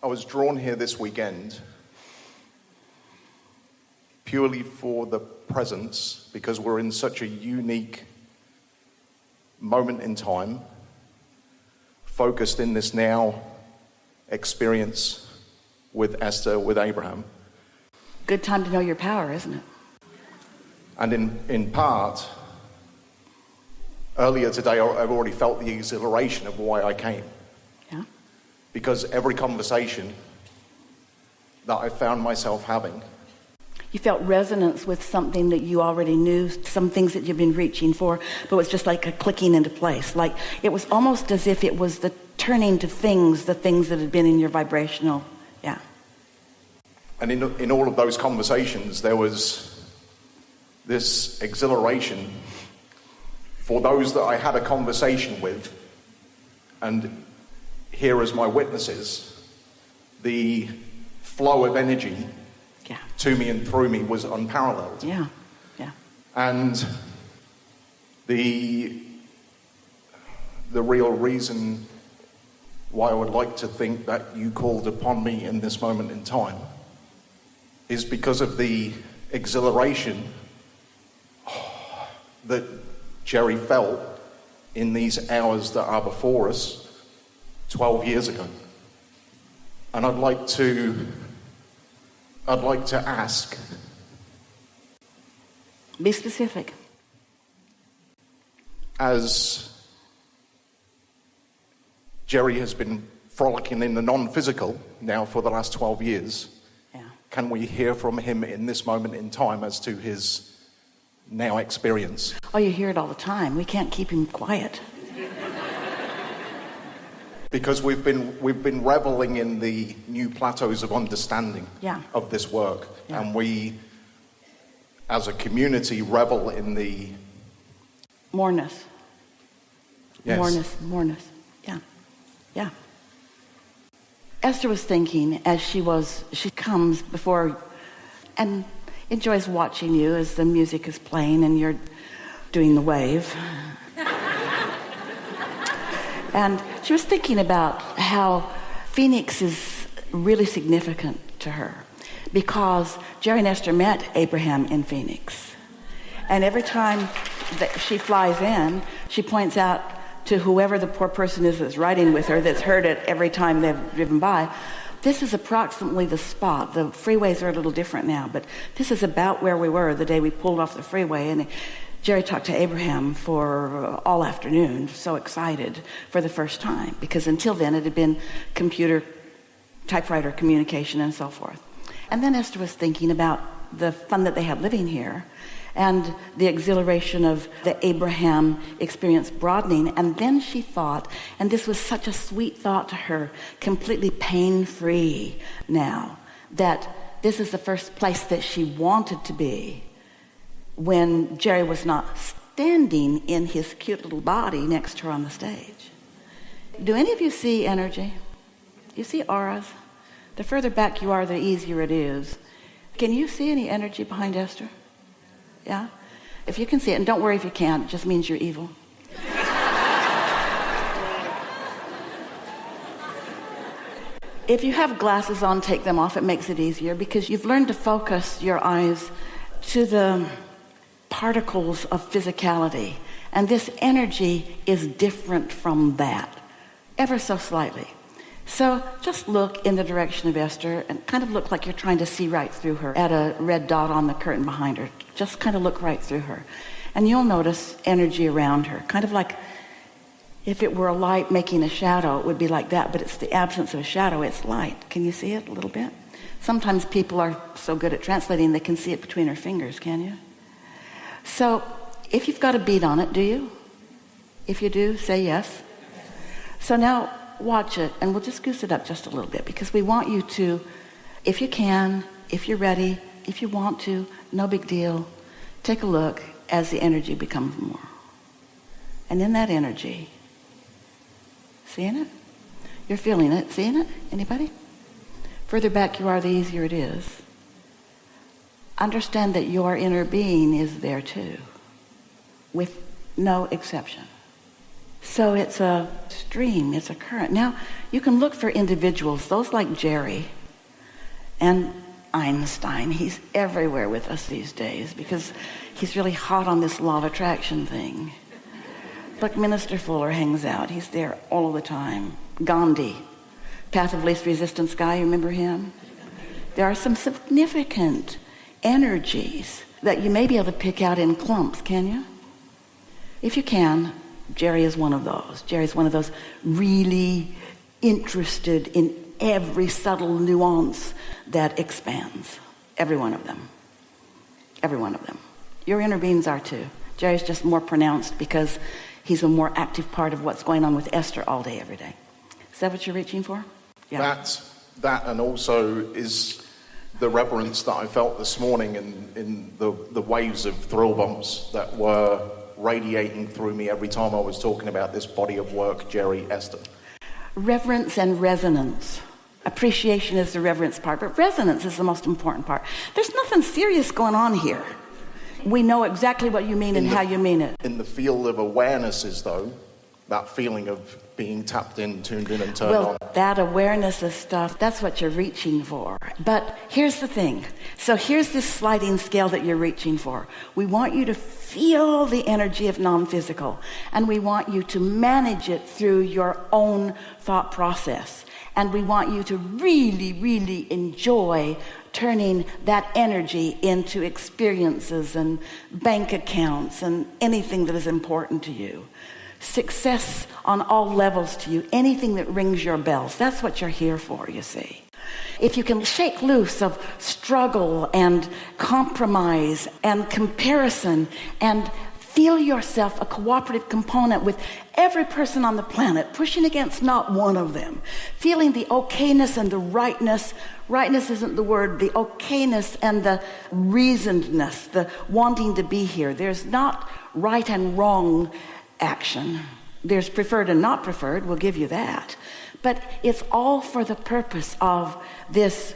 I was drawn here this weekend purely for the presence, because we're in such a unique moment in time, focused in this now experience with Esther, with Abraham. Good time to know your power, isn't it? And in part, earlier today, I've already felt the exhilaration of why I came. Yeah. Because every conversation that I found myself having, You felt resonance with something that you already knew, some things that you've been reaching for, but it was just like a clicking into place. Like it was almost as if it was the turning to things, the things that had been in your vibrational, yeah. and in all of those conversations, there was this exhilaration for those that I had a conversation with, and here as my witnesses, the flow of energy to me and through me was unparalleled. Yeah. And the real reason why I would like to think that you called upon me in this moment in time is because of the exhilaration that Jerry felt in these hours that are before us 12 years ago. And I'd like to ask. Be specific. As Jerry has been frolicking in the non-physical now for the last 12 years, can we hear from him in this moment in time as to his now experience? Oh, you hear it all the time. We can't keep him quiet. Because we've been reveling in the new plateaus of understanding of this work. Yeah. And we, as a community, revel in the... Moreness. Yes. Moreness. Yeah. Esther was thinking as she comes before and enjoys watching you as the music is playing and you're doing the wave. And she was thinking about how Phoenix is really significant to her because Jerry and Esther met Abraham in Phoenix. And every time that she flies in, she points out to whoever the poor person is that's riding with her, that's heard it every time they've driven by, this is approximately the spot. The freeways are a little different now, but this is about where we were the day we pulled off the freeway. And Jerry talked to Abraham for all afternoon, so excited for the first time, because until then it had been computer, typewriter communication and so forth. And then Esther was thinking about the fun that they had living here and the exhilaration of the Abraham experience broadening. And then she thought, and this was such a sweet thought to her, completely pain-free now, that this is the first place that she wanted to be when Jerry was not standing in his cute little body next to her on the stage. Do any of you see energy? You see auras? The further back you are, the easier it is. Can you see any energy behind Esther? Yeah? If you can see it, and don't worry if you can't, it just means you're evil. If you have glasses on, take them off. It makes it easier because you've learned to focus your eyes to the particles of physicality, and this energy is different from that, ever so slightly. So just look in the direction of Esther and kind of look like you're trying to see right through her at a red dot on the curtain behind her. Just kind of look right through her, and you'll notice energy around her, kind of like if it were a light making a shadow, it would be like that, but it's the absence of a shadow, it's light. Can you see it a little bit? Sometimes people are so good at translating they can see it between her fingers, can you? So if you've got a bead on it, do you? If you do, say yes. So now watch it, and we'll just goose it up just a little bit because we want you to, if you can, if you're ready, if you want to, no big deal, take a look as the energy becomes more. And in that energy, seeing it? You're feeling it, seeing it? Anybody? Further back you are, the easier it is. Understand that your inner being is there too, with no exception. So it's a stream, it's a current. Now, you can look for individuals, those like Jerry and Einstein. He's everywhere with us these days because he's really hot on this law of attraction thing. Buckminster Fuller hangs out. He's there all of the time. Gandhi, path of least resistance guy, you remember him? There are some significant energies that you may be able to pick out in clumps, can you? If you can, Jerry is one of those. Jerry's one of those really interested in every subtle nuance that expands. Every one of them. Every one of them. Your inner beings are too. Jerry's just more pronounced because he's a more active part of what's going on with Esther all day, every day. Is that what you're reaching for? Yeah. That and also is the reverence that I felt this morning in the waves of thrill bumps that were radiating through me every time I was talking about this body of work, Jerry, Esther. Reverence and resonance. Appreciation is the reverence part, but resonance is the most important part. There's nothing serious going on here. We know exactly what you mean and how you mean it. In the field of awarenesses, though, that feeling of being tapped in, tuned in, and turned on. Well, that awareness of stuff, that's what you're reaching for. But here's the thing. So here's this sliding scale that you're reaching for. We want you to feel the energy of non-physical, and we want you to manage it through your own thought process. And we want you to really, really enjoy turning that energy into experiences and bank accounts and anything that is important to you. Success on all levels to you, anything that rings your bells. That's what you're here for, you see. If you can shake loose of struggle and compromise and comparison and feel yourself a cooperative component with every person on the planet, pushing against not one of them, feeling the okayness and the rightness. Rightness isn't the word, the okayness and the reasonedness, the wanting to be here. There's not right and wrong action. There's preferred and not preferred, we'll give you that. But it's all for the purpose of this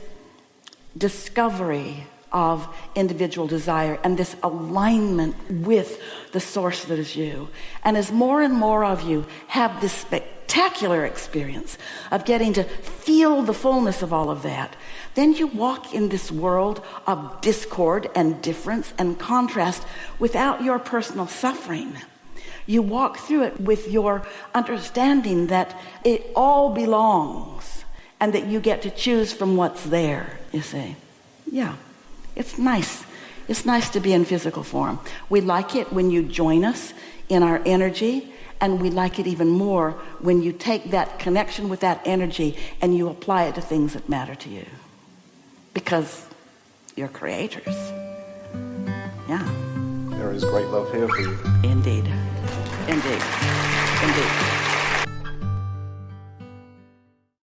discovery of individual desire and this alignment with the source that is you. And as more and more of you have this spectacular experience of getting to feel the fullness of all of that, then you walk in this world of discord and difference and contrast without your personal suffering. You walk through it with your understanding that it all belongs and that you get to choose from what's there, you see. Yeah, it's nice. It's nice to be in physical form. We like it when you join us in our energy, and we like it even more when you take that connection with that energy and you apply it to things that matter to you. Because you're creators. Yeah. There is great love here for you. Indeed. Indeed. Indeed.